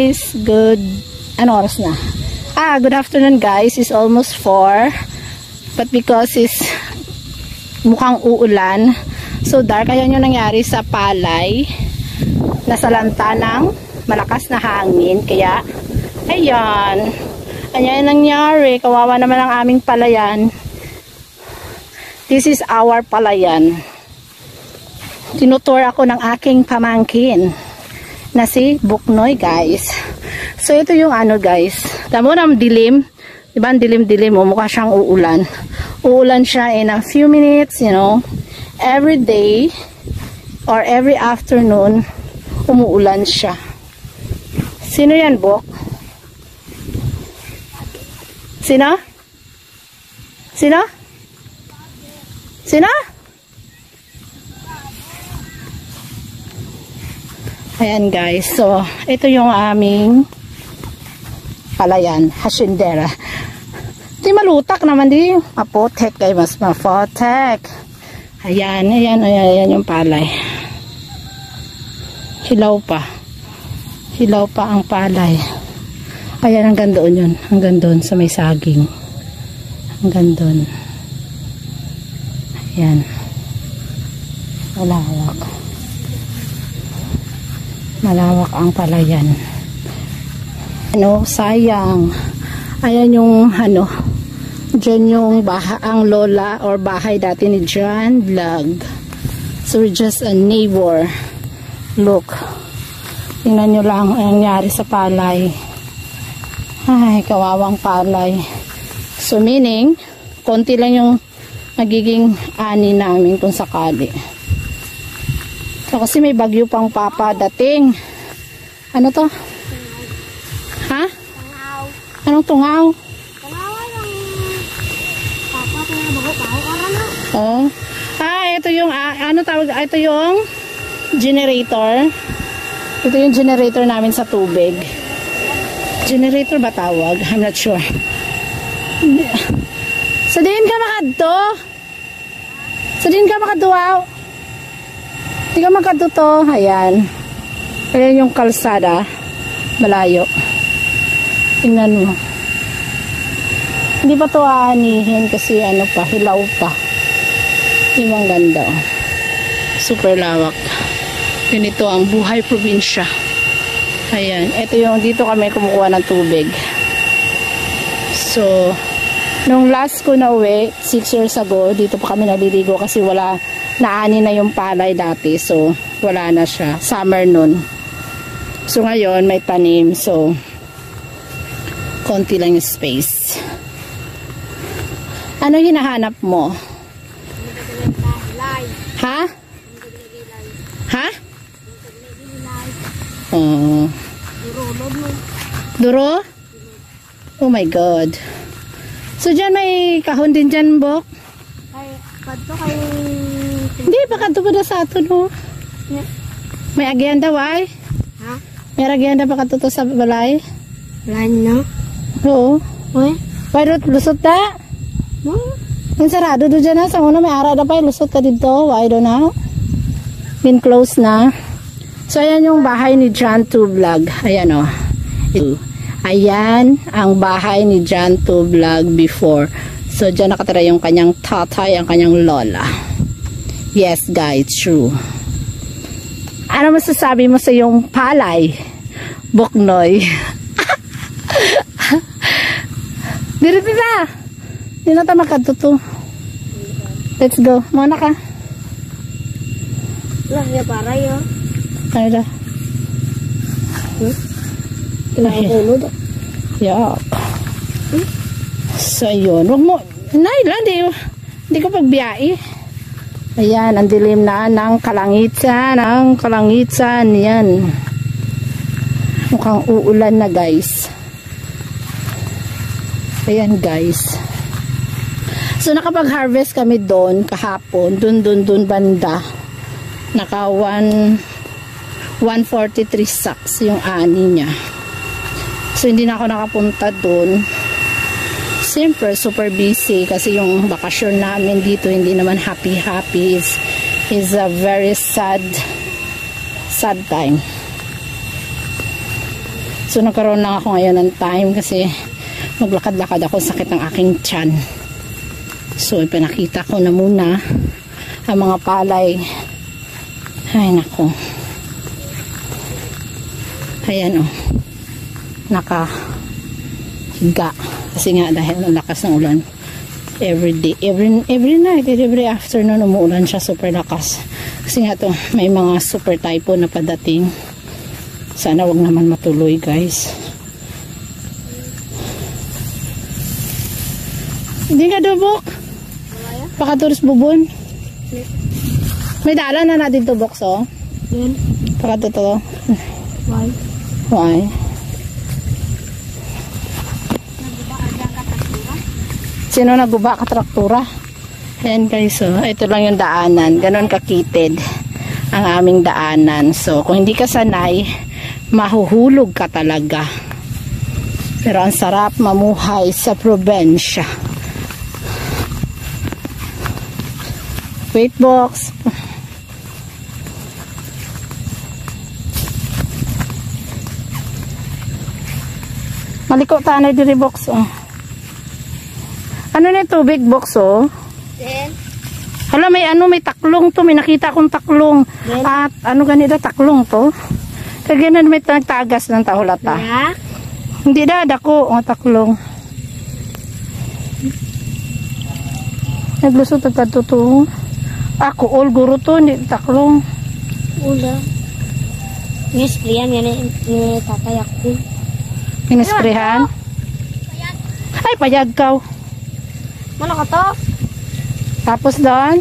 guys. Ano oras na? Good afternoon guys. It's almost 4. But because it's mukhang uulan, so dark. Ayan yung nangyari sa palay. Nasalanta ng malakas na hangin. Kaya, ayan. Ayan yung nangyari. Kawawa naman ang aming palayan. This is our palayan. Tinutur ako ng aking pamangkin na si Buknoy guys. So ito yung ano guys. Tamo na dilim. Diba ang dilim-dilim mo? Mukha siyang uulan. Uulan siya in a few minutes, you know. Every day or every afternoon umuulan siya. Sino yan, Bok? Sino? Sino? Sino? Ayan guys, so ito yung aming palayan, hasyendera. Di malutak naman, di mapotek kayo, mas mapotek. Ayan, ayan, ayan yung palay. Hilaw pa. Hilaw pa ang palay. Ayan, hanggang doon yun. Hanggang doon sa may saging. Hanggang doon. Ayan. Malawak. Malawak ang palayan. Ano, sayang. Ayan yung, ano, dyan yung ang lola or bahay dati ni John Vlog. So, we're just a neighbor. Look. Tingnan nyo lang ang nangyari sa palay. Ay, kawawang palay. So, meaning, konti lang yung magiging ani namin kung sakali. So, kasi may bagyo pang papadating. Ano to? Ha? Tungaw. Anong tungaw? Tungaw yung papa ko na bago-bago ka na. Oh. Ito yung, ano tawag, ito yung generator. Ito yung generator namin sa tubig. Generator ba tawag? I'm not sure. Sa din ka makadto? Sa din ka makadtuaw? Hindi ka makadto to. Ayan. Ayan yung kalsada. Malayo. Tingnan mo. Hindi pa to aanihin kasi ano pa, hilaw pa. Yung ang ganda. Oh. Super lawak. Ganito ang buhay probinsya. Ayan. Ito yung dito kami kumukuha ng tubig. So, nung last ko na uwi, 6 years ago, dito pa kami naliligo kasi wala, naani na yung palay dati. So, wala na siya. Summer nun. So, ngayon, may tanim. So, konti lang yung space. Ano hinahanap mo? Ha? Ha? Oh. Duro? Oh my God. So, dyan may kahon din dyan, Bok? Ay, kadto kay... Hindi, baka ito pa na sa ato, no? May agyanda, why? Ha? May agyanda baka ito sa balay? Wala na? Oo. Uy? Why not lusot na? No? Yung sarado doon dyan na. Sa una may ara na pa. Lusot ka dito. Why don't know? Been close na. So, ayan yung bahay ni John 2 Vlog. Ayan o. Ayan ang bahay ni John 2 Vlog before. So, dyan nakatira yung kanyang tatay, ang kanyang lola. Yes, guys, true. Ano masasabi mo sa yung palay? Buknoy. Dito na. Hindi na tayo makatuto. Let's go. Muna ka. Lah, ya para yun. Ano da? Kinakakulod. Yup. So, yun. Huwag mo. Hindi ko pagbiyahe. Ayan, ang dilim na ng kalangitan. Ang kalangitan. Yan. Mukhang uulan na, guys. Ayan, guys. So, nakapag-harvest kami doon kahapon. Doon banda. Naka 143 sacks yung ani niya. So, hindi na ako nakapunta doon. Siyempre, super busy kasi yung bakasyon namin dito hindi naman happy-happy. Is a very sad time. So nagkaroon lang ako ngayon ng time kasi maglakad-lakad ako, sakit ng aking tiyan. So ipinakita ko na muna ang mga palay. Ay nako. Ayan o. Nakahiga. Kasi nga dahil ang lakas ng ulan. Every day, every night, every afternoon umuulan siya, super lakas. Kasi nga to, may mga super typhoon na padating. Sana wag naman matuloy, guys. Hindi ka dubok? Baka turis bubon. May dala na natin to, box, oh. Yan. Baka to. Why? Why? Sino naguba ka traktura? Ayan guys, so ito lang yung daanan. Ganon kakitid ang aming daanan. So kung hindi ka sanay, mahuhulog ka talaga. Pero ang sarap mamuhay sa probinsya. Wait box. Maliko tanay diri box, oh. Ano na ito? Big box, oh. Then? Hala, may taklong to. May nakita akong taklong. Then? At ano ganito, taklong to. Kaya ganun may nagtagas ng tahulata. Yeah? Hindi da, dako. O, taklong. Naglusot ang katuto. Ako, all guro to. Hindi taklong. Ula. Nispriyan yan ni tatay ako. Inisprehan? Ay, payag ka. Mana ka to? Tapos doon?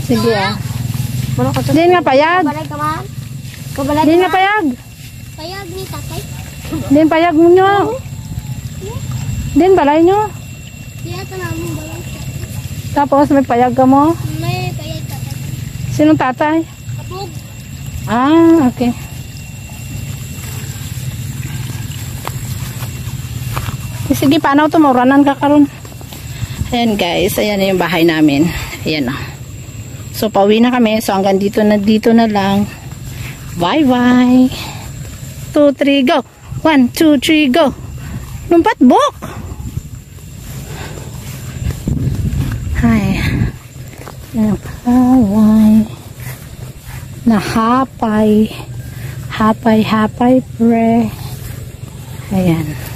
Sige, ah. Mana ka to? Din nga payag. Kabalay ka man? Kabalay Din ka nga man? payag. Payag ni tatay? Din payag mo nyo. Din balay nyo. Diya ito namin balay ka. Tapos may payag ka mo. May payag tatay. Sinong tatay? Kapog. Ah, okay. Sige, paano ito? Mauranan ka karon. Ayan guys, ayan na yung bahay namin. Ayan o. So, pauwi na kami. So, hanggang dito na lang. Bye-bye. 2, 3, go. 1, 2, 3, go. Lumpat, bok! Ay. Napaway. Nahapay. Hapay, pre. Ayan.